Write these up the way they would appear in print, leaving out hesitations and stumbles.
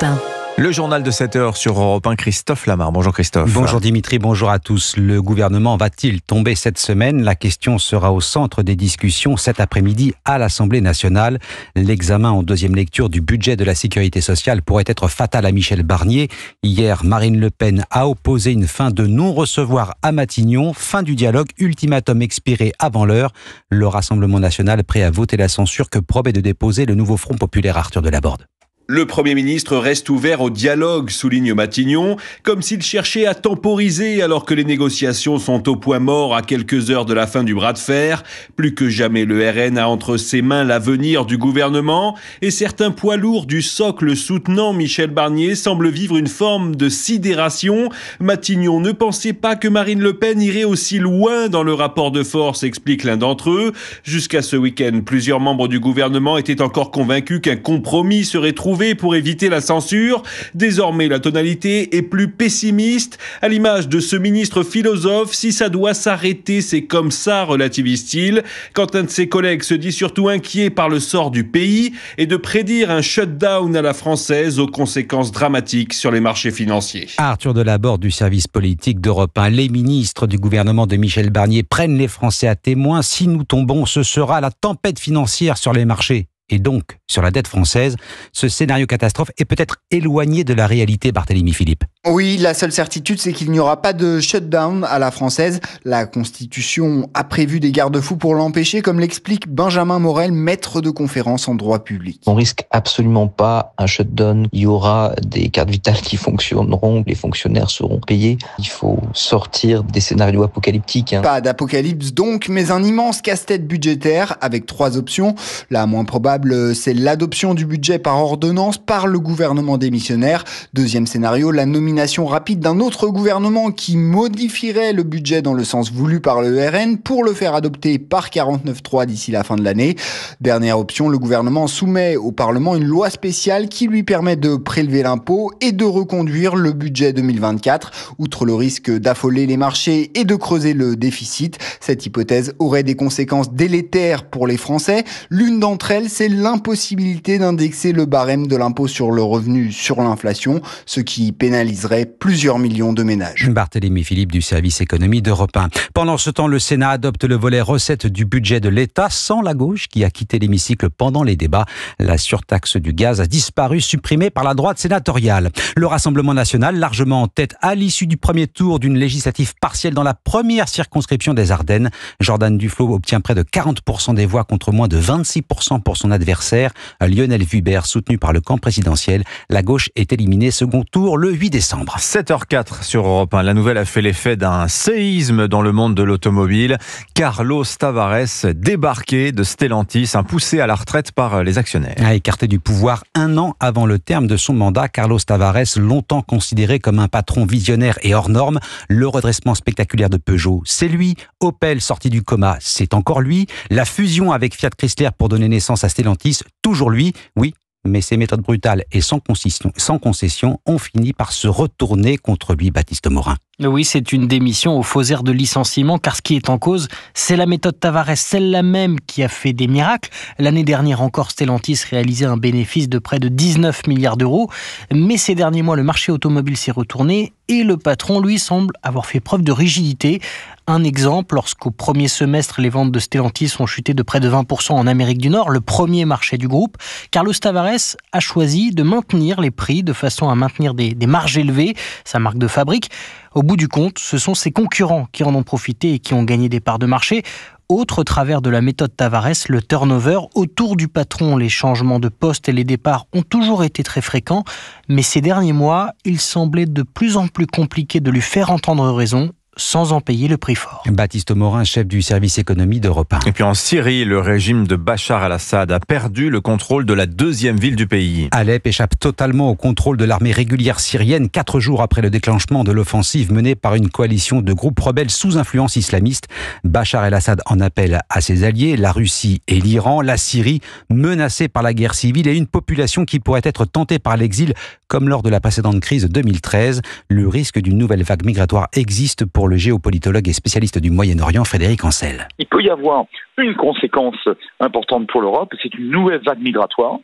Europe 1. Le journal de 7h sur Europe 1, Christophe Lamar. Bonjour Christophe. Bonjour Dimitri, bonjour à tous. Le gouvernement va-t-il tomber cette semaine ? La question sera au centre des discussions cet après-midi à l'Assemblée nationale. L'examen en deuxième lecture du budget de la sécurité sociale pourrait être fatal à Michel Barnier. Hier, Marine Le Pen a opposé une fin de non-recevoir à Matignon. Fin du dialogue, ultimatum expiré avant l'heure. Le Rassemblement national prêt à voter la censure que promet de déposer le nouveau Front populaire Arthur Delaborde. Le Premier ministre reste ouvert au dialogue, souligne Matignon, comme s'il cherchait à temporiser alors que les négociations sont au point mort à quelques heures de la fin du bras de fer. Plus que jamais, le RN a entre ses mains l'avenir du gouvernement et certains poids lourds du socle soutenant Michel Barnier semblent vivre une forme de sidération. Matignon ne pensait pas que Marine Le Pen irait aussi loin dans le rapport de force, explique l'un d'entre eux. Jusqu'à ce week-end, plusieurs membres du gouvernement étaient encore convaincus qu'un compromis serait trouvé pour éviter la censure. Désormais, la tonalité est plus pessimiste. À l'image de ce ministre philosophe, si ça doit s'arrêter, c'est comme ça, relativise-t-il. Quand un de ses collègues se dit surtout inquiet par le sort du pays et de prédire un shutdown à la française aux conséquences dramatiques sur les marchés financiers. Arthur Delaborde du service politique d'Europe 1. Les ministres du gouvernement de Michel Barnier prennent les Français à témoin. Si nous tombons, ce sera la tempête financière sur les marchés. Et donc, sur la dette française, ce scénario catastrophe est peut-être éloigné de la réalité, Barthélémy Philippe. Oui, la seule certitude, c'est qu'il n'y aura pas de shutdown à la française. La Constitution a prévu des garde-fous pour l'empêcher, comme l'explique Benjamin Morel, maître de conférence en droit public. On risque absolument pas un shutdown. Il y aura des cartes vitales qui fonctionneront, les fonctionnaires seront payés. Il faut sortir des scénarios apocalyptiques. Pas d'apocalypse donc, mais un immense casse-tête budgétaire avec 3 options. La moins probable, c'est l'adoption du budget par ordonnance par le gouvernement démissionnaire. Deuxième scénario, la nomination rapide d'un autre gouvernement qui modifierait le budget dans le sens voulu par le RN pour le faire adopter par 49.3 d'ici la fin de l'année. Dernière option, le gouvernement soumet au Parlement une loi spéciale qui lui permet de prélever l'impôt et de reconduire le budget 2024. Outre le risque d'affoler les marchés et de creuser le déficit, cette hypothèse aurait des conséquences délétères pour les Français. L'une d'entre elles, c'est l'impossibilité d'indexer le barème de l'impôt sur le revenu sur l'inflation, ce qui pénaliserait plusieurs millions de ménages. Barthélémy Philippe du service économie d'Europe 1. Pendant ce temps, le Sénat adopte le volet recettes du budget de l'État sans la gauche qui a quitté l'hémicycle pendant les débats. La surtaxe du gaz a disparu, supprimée par la droite sénatoriale. Le Rassemblement national, largement en tête à l'issue du premier tour d'une législative partielle dans la première circonscription des Ardennes. Jordan Duflot obtient près de 40% des voix contre moins de 26% pour son adversaire, Lionel Vubert, soutenu par le camp présidentiel. La gauche est éliminée second tour le 8 décembre. 7h04 sur Europe 1. La nouvelle a fait l'effet d'un séisme dans le monde de l'automobile. Carlos Tavares, débarqué de Stellantis, poussé à la retraite par les actionnaires. Écarté du pouvoir 1 an avant le terme de son mandat, Carlos Tavares, longtemps considéré comme un patron visionnaire et hors norme, le redressement spectaculaire de Peugeot, c'est lui. Opel sorti du coma, c'est encore lui. La fusion avec Fiat Chrysler pour donner naissance à Stellantis, toujours lui. Oui, mais ses méthodes brutales et sans concession ont fini par se retourner contre lui, Baptiste Morin. Oui, c'est une démission au faux air de licenciement, car ce qui est en cause, c'est la méthode Tavares, celle-là même qui a fait des miracles. L'année dernière encore, Stellantis réalisait un bénéfice de près de 19 milliards d'euros. Mais ces derniers mois, le marché automobile s'est retourné et le patron, lui, semble avoir fait preuve de rigidité. Un exemple, lorsqu'au premier semestre, les ventes de Stellantis ont chuté de près de 20% en Amérique du Nord, le premier marché du groupe, Carlos Tavares a choisi de maintenir les prix de façon à maintenir des marges élevées, sa marque de fabrique. Au bout du compte, ce sont ses concurrents qui en ont profité et qui ont gagné des parts de marché. Autre travers de la méthode Tavares, le turnover. Autour du patron, les changements de poste et les départs ont toujours été très fréquents. Mais ces derniers mois, il semblait de plus en plus compliqué de lui faire entendre raison, sans en payer le prix fort. Baptiste Morin, chef du service économie d'Europe 1. Et puis en Syrie, le régime de Bachar al-Assad a perdu le contrôle de la deuxième ville du pays. Alep échappe totalement au contrôle de l'armée régulière syrienne 4 jours après le déclenchement de l'offensive menée par une coalition de groupes rebelles sous influence islamiste. Bachar el-Assad en appelle à ses alliés, la Russie et l'Iran, la Syrie menacée par la guerre civile et une population qui pourrait être tentée par l'exil comme lors de la précédente crise 2013. Le risque d'une nouvelle vague migratoire existe pour le géopolitologue et spécialiste du Moyen-Orient, Frédéric Ancel. Il peut y avoir une conséquence importante pour l'Europe, c'est une nouvelle vague migratoire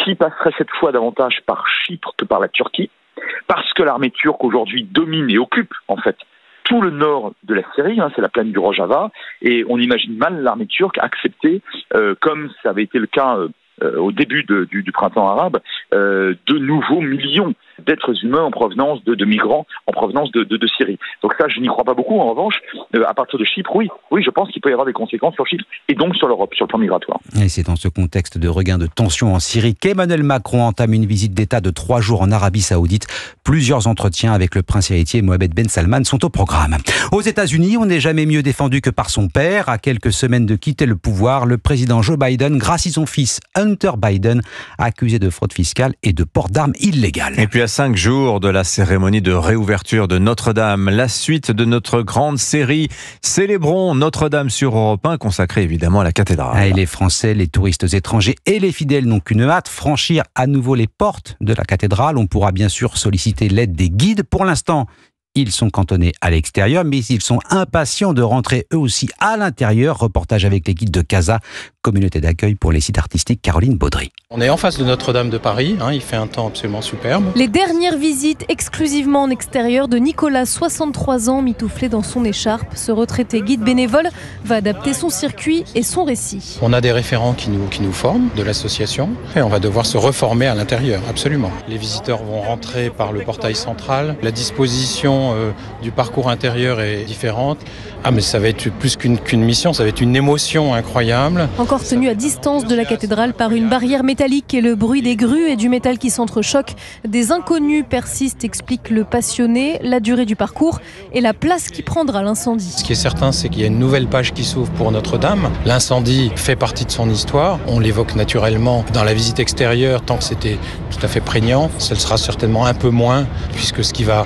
qui qui passerait cette fois davantage par Chypre que par la Turquie, parce que l'armée turque aujourd'hui domine et occupe en fait tout le nord de la Syrie, c'est la plaine du Rojava, et on imagine mal l'armée turque accepter, comme ça avait été le cas au début du printemps arabe, de nouveaux millions d'êtres humains en provenance de migrants en provenance de Syrie. Donc ça, je n'y crois pas beaucoup. En revanche, à partir de Chypre, oui, je pense qu'il peut y avoir des conséquences sur Chypre et donc sur l'Europe, sur le plan migratoire. Et c'est dans ce contexte de regain de tension en Syrie qu'Emmanuel Macron entame une visite d'État de 3 jours en Arabie Saoudite. Plusieurs entretiens avec le prince héritier Mohammed Ben Salman sont au programme. Aux États-Unis, on n'est jamais mieux défendu que par son père. À quelques semaines de quitter le pouvoir, le président Joe Biden gracie son fils Hunter Biden, accusé de fraude fiscale et de port d'armes illégales. Et puis à 5 jours de la cérémonie de réouverture de Notre-Dame, la suite de notre grande série Célébrons Notre-Dame sur Europe 1, consacrée évidemment à la cathédrale. Et les Français, les touristes étrangers et les fidèles n'ont qu'une hâte, franchir à nouveau les portes de la cathédrale. On pourra bien sûr solliciter l'aide des guides. Pour l'instant, ils sont cantonnés à l'extérieur, mais ils sont impatients de rentrer eux aussi à l'intérieur. Reportage avec les guides de Casa, communauté d'accueil pour les sites artistiques, Caroline Baudry. On est en face de Notre-Dame de Paris, il fait un temps absolument superbe. Les dernières visites exclusivement en extérieur de Nicolas, 63 ans, mitouflé dans son écharpe. Ce retraité guide bénévole va adapter son circuit et son récit. On a des référents qui nous forment de l'association et on va devoir se reformer à l'intérieur, absolument. Les visiteurs vont rentrer par le portail central. La disposition du parcours intérieur est différente. Mais ça va être plus qu'une mission, ça va être une émotion incroyable. Encore tenu à distance de la cathédrale par une barrière métallique et le bruit des grues et du métal qui s'entrechoquent, des inconnus persistent, explique le passionné. La durée du parcours et la place qui prendra l'incendie. Ce qui est certain, c'est qu'il y a une nouvelle page qui s'ouvre pour Notre-Dame. L'incendie fait partie de son histoire. On l'évoque naturellement dans la visite extérieure tant que c'était tout à fait prégnant. Ça le sera certainement un peu moins, puisque ce qui va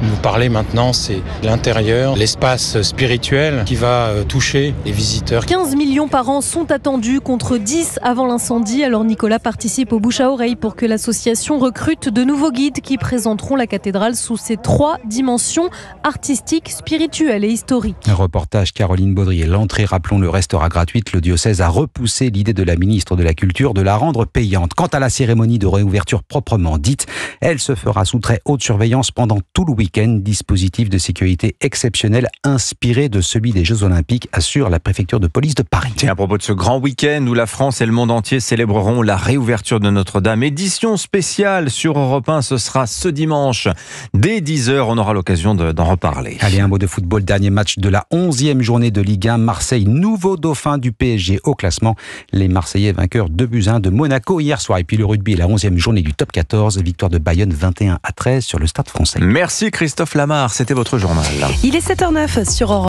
nous parler maintenant, c'est l'intérieur, l'espace spirituel qui va toucher les visiteurs. 15 millions par an sont attendus contre 10 avant l'incendie. Alors Nicolas participe au bouche à oreille pour que l'association recrute de nouveaux guides qui présenteront la cathédrale sous ses 3 dimensions artistiques, spirituelles et historiques. Un reportage Caroline Baudry. L'entrée, rappelons-le, restera gratuite. Le diocèse a repoussé l'idée de la ministre de la Culture de la rendre payante. Quant à la cérémonie de réouverture proprement dite, elle se fera sous très haute surveillance pendant tout le week-end. Dispositif de sécurité exceptionnel inspiré de celui des Jeux Olympiques, assure la préfecture de police de Paris. Tiens, à propos de ce grand week-end où la France et le monde entier célébreront la réouverture de Notre-Dame, édition spéciale sur Europe 1, ce sera ce dimanche. Dès 10h, on aura l'occasion d'en reparler. Allez, un mot de football, dernier match de la 11e journée de Ligue 1. Marseille, nouveau dauphin du PSG au classement. Les Marseillais vainqueurs 2-1 de Monaco hier soir. Et puis le rugby, la 11e journée du top 14, victoire de Bayonne 21-13 sur le Stade Français. Merci Christophe Lamar, c'était votre journal. Il est 7h09 sur Europe.